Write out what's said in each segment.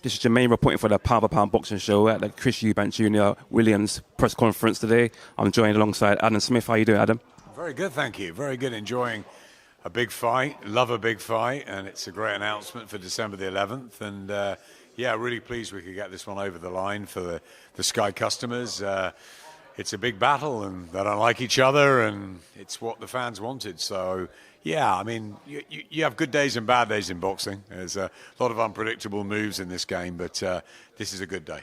This is Jermaine reporting for the Pound for Pound boxing show at the Chris Eubank Jr. Williams press conference today. I'm joined alongside Adam Smith. How you doing, Adam? Very good, thank you. Very good. Enjoying a big fight. Love a big fight, and it's a great announcement for December the 11th. And yeah, really pleased we could get this one over the line for the Sky customers. It's a big battle, and they don't like each other, and it's what the fans wanted. So, yeah, I mean, you have good days and bad days in boxing. There's a lot of unpredictable moves in this game, but this is a good day.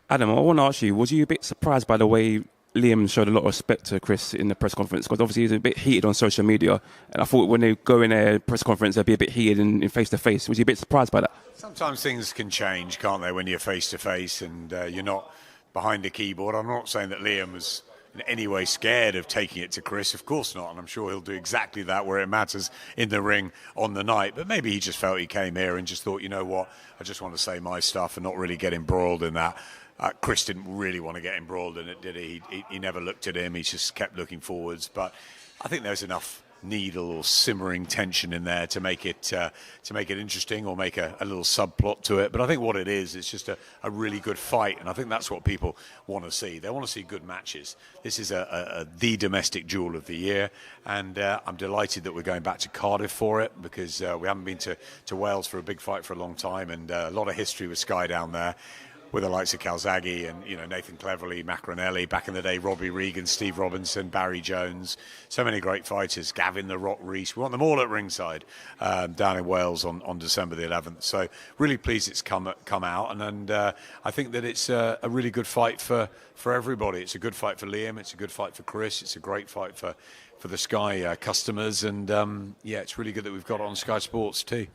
Adam, I want to ask you, was you a bit surprised by the way Liam showed a lot of respect to Chris in the press conference? Because obviously he's a bit heated on social media, and I thought when they go in a press conference, they'd be a bit heated in face-to-face. Was you a bit surprised by that? Sometimes things can change, can't they, when you're face-to-face and you're not behind a keyboard. I'm not saying that Liam was in any way scared of taking it to Chris. Of course not, and I'm sure he'll do exactly that where it matters in the ring on the night. But maybe he just felt he came here and just thought, you know what, I just want to say my stuff and not really get embroiled in that. Chris didn't really want to get embroiled in it, did he? He never looked at him. He just kept looking forwards. But I think there's enough needle or simmering tension in there to make it interesting, or make a little subplot to it. But I think what it is, it's just a really good fight, and I think that's what people want to see. They want to see good matches. This is the domestic jewel of the year, and I'm delighted that we're going back to Cardiff for it, because we haven't been to Wales for a big fight for a long time, and a lot of history with Sky down there, with the likes of Calzaghe and Nathan Cleverly, Macronelli, back in the day, Robbie Regan, Steve Robinson, Barry Jones, so many great fighters, Gavin the Rock Rees. We want them all at ringside down in Wales on December the 11th. So really pleased it's come out, and I think that it's a really good fight for everybody. It's a good fight for Liam, it's a good fight for Chris, it's a great fight for the Sky customers, and yeah, it's really good that we've got it on Sky Sports too.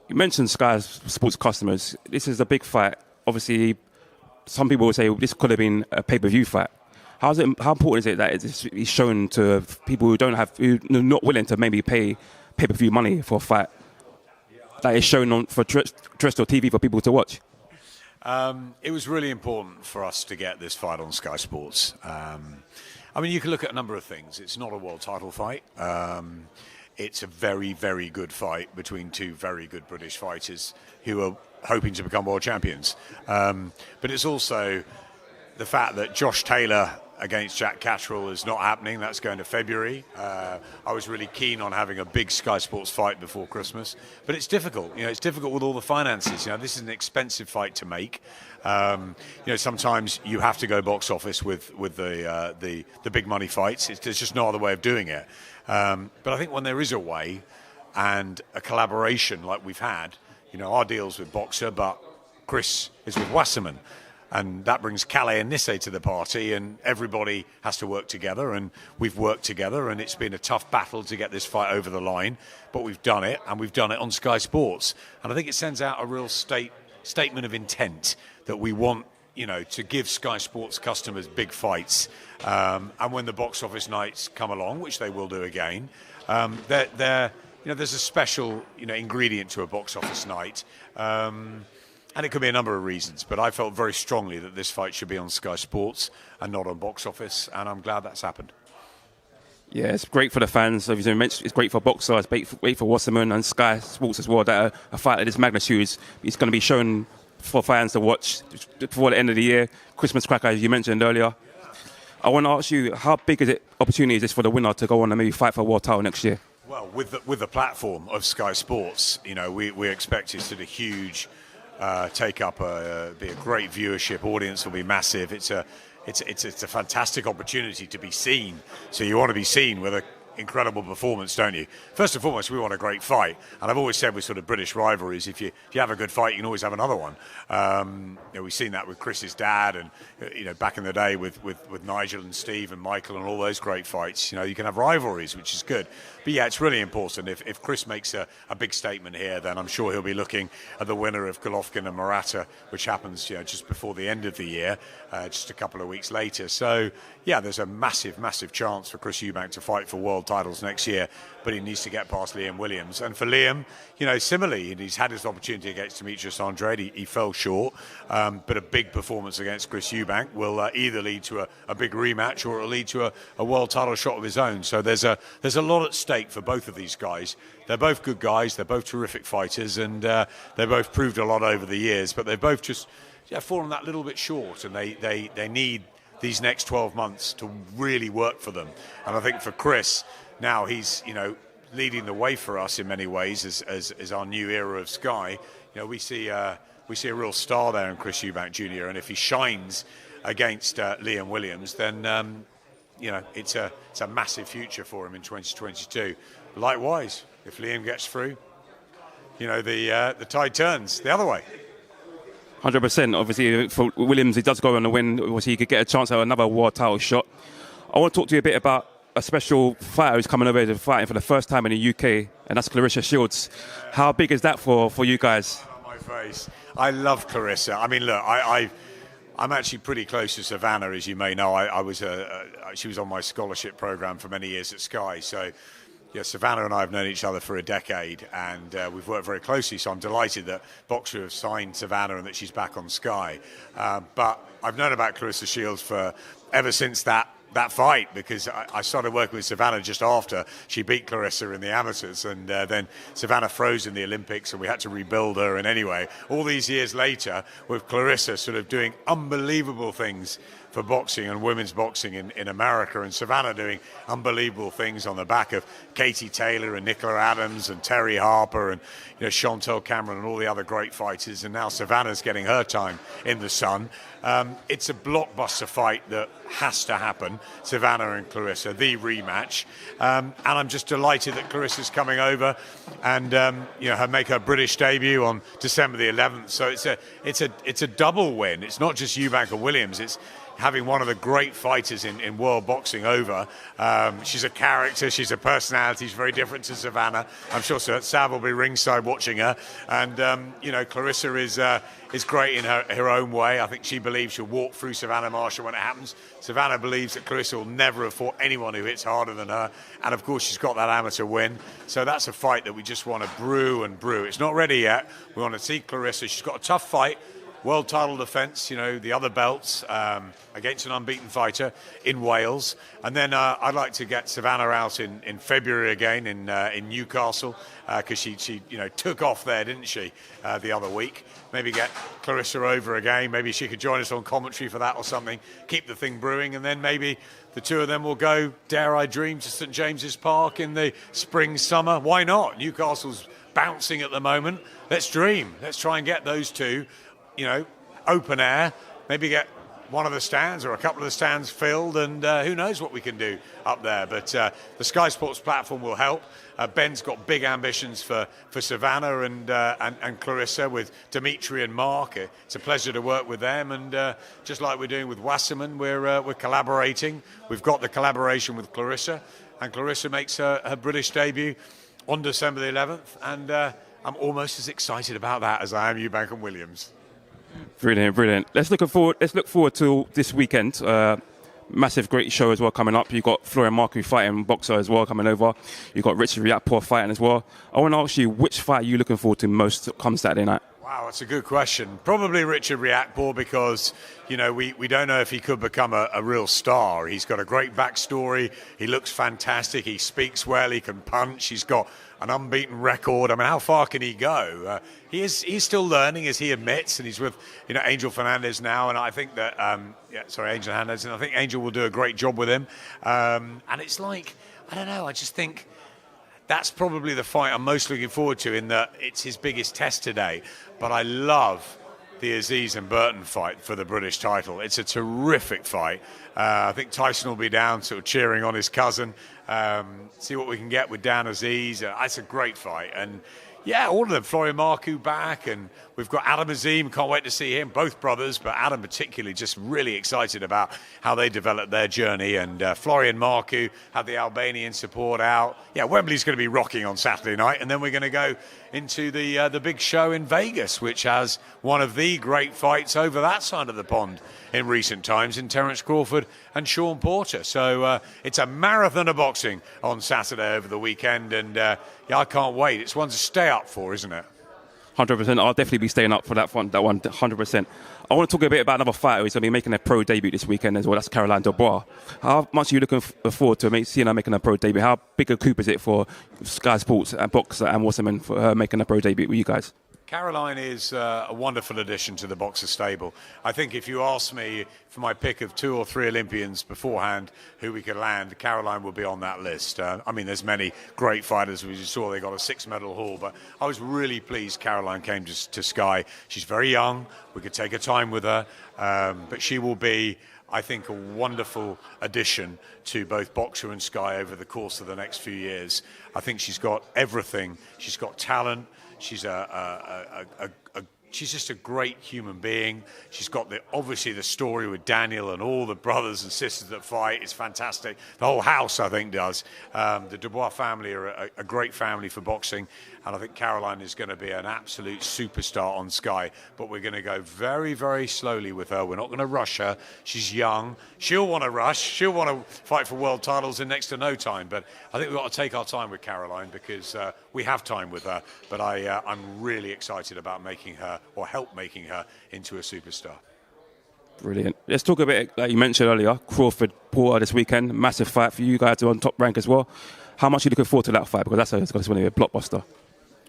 You mentioned Sky Sports customers. This is a big fight. Obviously, some people will say this could have been a pay-per-view fight. How important is it that it's shown to people who are not willing to maybe pay pay-per-view money for a fight, that is shown on for terrestrial TV for people to watch? It was really important for us to get this fight on Sky Sports. I mean, you can look at a number of things. It's not a world title fight. It's a very, very good fight between two very good British fighters who are hoping to become world champions. But it's also the fact that Josh Taylor against Jack Catterall is not happening. That's going to February. I was really keen on having a big Sky Sports fight before Christmas, but it's difficult. It's difficult with all the finances. This is an expensive fight to make. Sometimes you have to go box office with the big money fights. There's just no other way of doing it. But I think when there is a way and a collaboration like we've had, our deal's with Boxer, but Chris is with Wasserman. And that brings Calais and Nisse to the party, and everybody has to work together, and we've worked together, and it's been a tough battle to get this fight over the line, but we've done it, and we've done it on Sky Sports. And I think it sends out a real statement of intent that we want, to give Sky Sports customers big fights. And when the box office nights come along, which they will do again, there's a special, ingredient to a box office night. And it could be a number of reasons, but I felt very strongly that this fight should be on Sky Sports and not on box office, and I'm glad that's happened. Yeah, it's great for the fans. As you mentioned, it's great for Boxer, it's great for Wasserman and Sky Sports as well, that a fight of this magnitude is going to be shown for fans to watch before the end of the year. Christmas cracker, as you mentioned earlier. I want to ask you, how big opportunity is this for the winner to go on and maybe fight for a world title next year? Well, with the platform of Sky Sports, we expect it's a huge take up, be a great viewership. Audience will be massive. It's a fantastic opportunity to be seen. So you want to be seen with an incredible performance, don't you? First and foremost, we want a great fight. And I've always said with sort of British rivalries, if you have a good fight, you can always have another one. We've seen that with Chris's dad, and back in the day with Nigel and Steve and Michael and all those great fights. You can have rivalries, which is good. But yeah, it's really important. If Chris makes a big statement here, then I'm sure he'll be looking at the winner of Golovkin and Murata, which happens just before the end of the year, just a couple of weeks later. So yeah, there's a massive chance for Chris Eubank to fight for world titles next year, but he needs to get past Liam Williams. And for Liam, similarly, he's had his opportunity against Demetrius Andrade. He fell short, but a big performance against Chris Eubank will either lead to a big rematch or it'll lead to a world title shot of his own. So there's a lot at stake for both of these guys. They're both good guys. They're both terrific fighters, and they both proved a lot over the years. But they've both just fallen that little bit short, and they need these next 12 months to really work for them. And I think for Chris, now he's leading the way for us in many ways as our new era of Sky. We see a real star there in Chris Eubank Jr. And if he shines against Liam Williams, then it's a massive future for him in 2022. Likewise, if Liam gets through, the tide turns the other way. 100%. Obviously, for Williams, he does go on to win. Obviously, he could get a chance at another world title shot. I want to talk to you a bit about a special fighter who's coming over to fighting for the first time in the UK, and that's Clarissa Shields. How big is that for you guys? On my face. I love Clarissa. I mean, look, I'm actually pretty close to Savannah, as you may know. She was on my scholarship program for many years at Sky, so. Yeah, Savannah and I have known each other for a decade, and we've worked very closely, so I'm delighted that Boxer have signed Savannah and that she's back on Sky. But I've known about Clarissa Shields ever since that fight, because I started working with Savannah just after she beat Clarissa in the amateurs, and then Savannah froze in the Olympics and we had to rebuild her. And anyway, all these years later, with Clarissa sort of doing unbelievable things for boxing and women's boxing in America, and Savannah doing unbelievable things on the back of Katie Taylor and Nicola Adams and Terry Harper and Chantel Cameron and all the other great fighters, and now Savannah's getting her time in the sun. It's a blockbuster fight that has to happen, Savannah and Clarissa, the rematch, and I'm just delighted that Clarissa's coming over and her make her British debut on December the 11th. So it's a double win. It's not just Eubank and Williams, it's having one of the great fighters in world boxing over. She's a character, she's a personality, she's very different to Savannah. I'm sure Sav will be ringside watching her. And, Clarissa is great in her own way. I think she believes she'll walk through Savannah Marshall when it happens. Savannah believes that Clarissa will never have fought anyone who hits harder than her. And, of course, she's got that amateur win. So that's a fight that we just want to brew and brew. It's not ready yet. We want to see Clarissa. She's got a tough fight. World title defence, the other belts against an unbeaten fighter in Wales. And then I'd like to get Savannah out in February again in Newcastle, because she took off there, didn't she, the other week. Maybe get Clarissa over again. Maybe she could join us on commentary for that or something. Keep the thing brewing, and then maybe the two of them will go, dare I dream, to St James's Park in the spring, summer. Why not? Newcastle's bouncing at the moment. Let's dream. Let's try and get those two open air, maybe get one of the stands or a couple of the stands filled, and who knows what we can do up there. But the Sky Sports platform will help. Ben's got big ambitions for Savannah and Clarissa with Dimitri and Mark. It's a pleasure to work with them, and just like we're doing with Wasserman, we're collaborating. We've got the collaboration with Clarissa, and Clarissa makes her British debut on December the 11th, and I'm almost as excited about that as I am Eubank and Williams. Brilliant. Let's look forward to this weekend. Massive, great show as well coming up. You've got Florian Marku fighting boxer as well coming over. You've got Richard Riakporhe fighting as well. I want to ask you, which fight are you looking forward to most come Saturday night? Wow, that's a good question. Probably Richard Riakporhe, because, we don't know if he could become a real star. He's got a great backstory. He looks fantastic. He speaks well. He can punch. He's got an unbeaten record. I mean, how far can he go? He's still learning, as he admits, and he's with Angel Fernandez now. And I think that Angel Fernandez, and I think Angel will do a great job with him. And it's like, I don't know. I just think that's probably the fight I'm most looking forward to, in that it's his biggest test today. But I love the Azeez and Burton fight for the British title. It's a terrific fight. I think Tyson will be down sort of cheering on his cousin. See what we can get with Dan Azeez. It's a great fight. And Yeah, all of them. Florian Marku back, and we've got Adam Azeez. Can't wait to see him. Both brothers, but Adam particularly just really excited about how they developed their journey. And Florian Marku had the Albanian support out. Yeah, Wembley's going to be rocking on Saturday night, and then we're going to go into the big show in Vegas, which has one of the great fights over that side of the pond in recent times in Terence Crawford and Sean Porter. So it's a marathon of boxing on Saturday over the weekend, and yeah, I can't wait. It's one to stay up for, isn't it? 100%. I'll definitely be staying up for that one. 100%. I want to talk a bit about another fighter who's going to be making a pro debut this weekend as well. That's Caroline Dubois. How much are you looking forward to seeing her making a pro debut? How big a coup is it for Sky Sports and Boxer and Wasserman for her making a pro debut with you guys? Caroline is a wonderful addition to the Boxer stable. I think if you asked me for my pick of 2 or 3 Olympians beforehand who we could land, Caroline would be on that list. I mean, there's many great fighters. We just saw they got a 6-medal haul, but I was really pleased Caroline came to Sky. She's very young. We could take her time with her, but she will be, I think, a wonderful addition to both Boxer and Sky over the course of the next few years. I think she's got everything. She's got talent. She's she's just a great human being. She's got obviously the story with Daniel and all the brothers and sisters that fight. It's fantastic. The whole house, I think, does. The Dubois family are a great family for boxing, and I think Caroline is going to be an absolute superstar on Sky. But we're going to go very, very slowly with her. We're not going to rush her. She's young. She'll want to rush. She'll want to fight for world titles in next to no time. But I think we've got to take our time with Caroline because we have time with her. But I'm really excited about making her, or help making her, into a superstar. Brilliant. Let's talk a bit, like you mentioned earlier, Crawford-Porter this weekend. Massive fight for you guys on Top Rank as well. How much are you looking forward to that fight? Because that's going to be a blockbuster.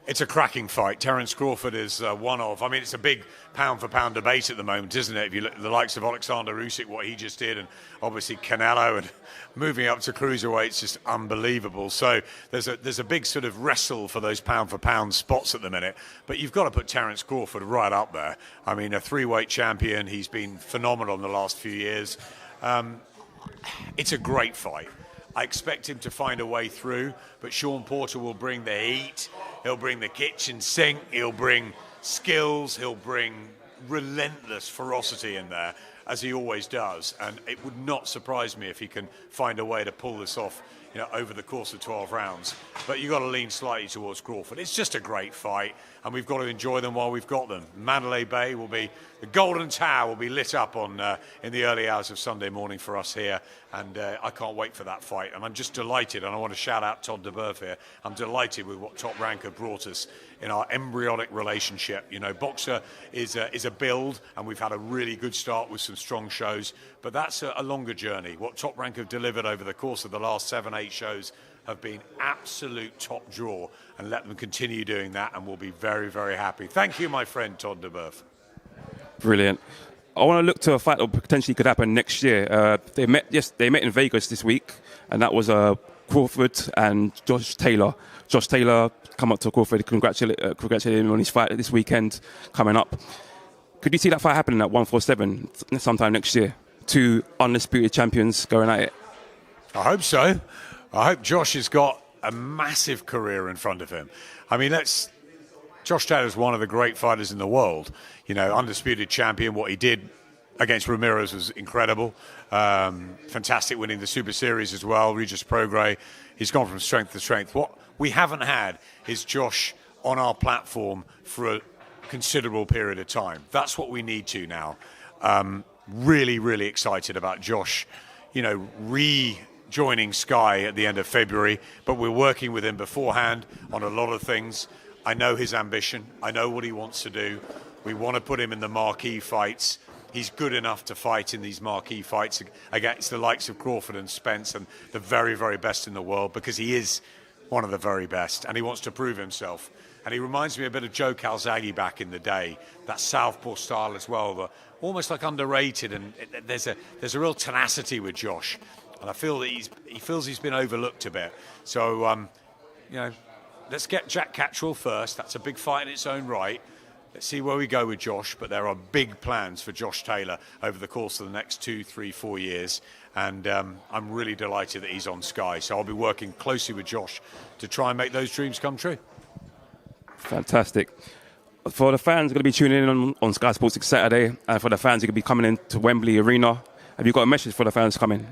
It's a cracking fight. Terence Crawford is one of. I mean, it's a big pound-for-pound debate at the moment, isn't it? If you look at the likes of Alexander Usyk, what he just did, and obviously Canelo, and moving up to cruiserweight, it's just unbelievable. So there's a big sort of wrestle for those pound-for-pound spots at the minute. But you've got to put Terence Crawford right up there. I mean, a 3-weight champion. He's been phenomenal in the last few years. It's a great fight. I expect him to find a way through, but Sean Porter will bring the heat, he'll bring the kitchen sink, he'll bring skills, he'll bring relentless ferocity in there, as he always does, and it would not surprise me if he can find a way to pull this off, over the course of 12 rounds. But you've got to lean slightly towards Crawford. It's just a great fight, and we've got to enjoy them while we've got them. Mandalay Bay the Golden Tower will be lit up in the early hours of Sunday morning for us here, and I can't wait for that fight. And I'm just delighted, and I want to shout out Todd Dubois here. I'm delighted with what Top Rank have brought us in our embryonic relationship. Boxer is a build, and we've had a really good start with some strong shows, but that's a longer journey. What Top Rank have delivered over the course of the last 7-8 shows have been absolute top draw, and let them continue doing that, and we'll be very, very happy. Thank you, my friend Todd Dubois. Brilliant. I want to look to a fight that potentially could happen next year. They met in Vegas this week, and that was Crawford and Josh Taylor. Josh Taylor come up to Crawford, congratulate him on his fight this weekend coming up. Could you see that fight happening at 147 sometime next year? 2 undisputed champions going at it. I hope so. I hope Josh has got a massive career in front of him. I mean, Josh Taylor's one of the great fighters in the world. Undisputed champion. What he did against Ramirez was incredible. Fantastic, winning the Super Series as well. Regis Prograis. He's gone from strength to strength. What we haven't had is Josh on our platform for a considerable period of time. That's what we need to now. Really, really excited about Josh, rejoining Sky at the end of February, but we're working with him beforehand on a lot of things. I know his ambition. I know what he wants to do. We want to put him in the marquee fights. He's good enough to fight in these marquee fights against the likes of Crawford and Spence and the very, very best in the world, because he is one of the very best, and he wants to prove himself. And he reminds me a bit of Joe Calzaghe back in the day, that southpaw style as well, but almost like underrated. And there's a real tenacity with Josh, and I feel that he feels he's been overlooked a bit. So let's get Jack Catterall first. That's a big fight in its own right. Let's see where we go with Josh, but there are big plans for Josh Taylor over the course of the next 2, 3, 4 years, and I'm really delighted that he's on Sky. So I'll be working closely with Josh to try and make those dreams come true. Fantastic. For the fans going to be tuning in on Sky Sports next Saturday, and for the fans who could be coming into Wembley Arena, have you got a message for the fans coming?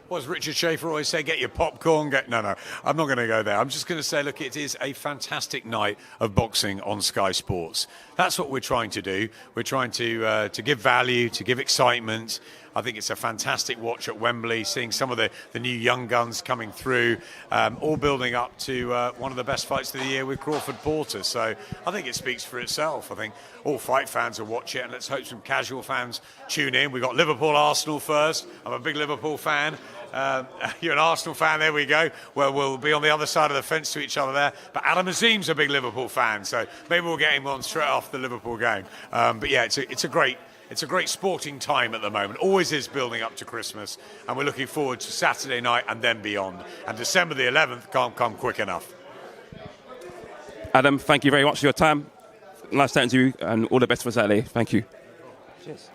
What does Richard Schaefer always say? Get your popcorn. No, I'm not going to go there. I'm just going to say, look, it is a fantastic night of boxing on Sky Sports. That's what we're trying to do. We're trying to give value, to give excitement. I think it's a fantastic watch at Wembley, seeing some of the new young guns coming through, all building up to one of the best fights of the year with Crawford-Porter. So I think it speaks for itself. I think all fight fans will watch it, and let's hope some casual fans tune in. We've got Liverpool-Arsenal first. I'm a big Liverpool fan. You're an Arsenal fan, there we go. Well, we'll be on the other side of the fence to each other there. But Adam Azeem's a big Liverpool fan, so maybe we'll get him on straight off the Liverpool game. But yeah, it's a great sporting time at the moment. Always is building up to Christmas, and we're looking forward to Saturday night and then beyond. And December the 11th can't come quick enough. Adam, thank you very much for your time. Nice chatting to you, and all the best for Saturday. Thank you. Cheers.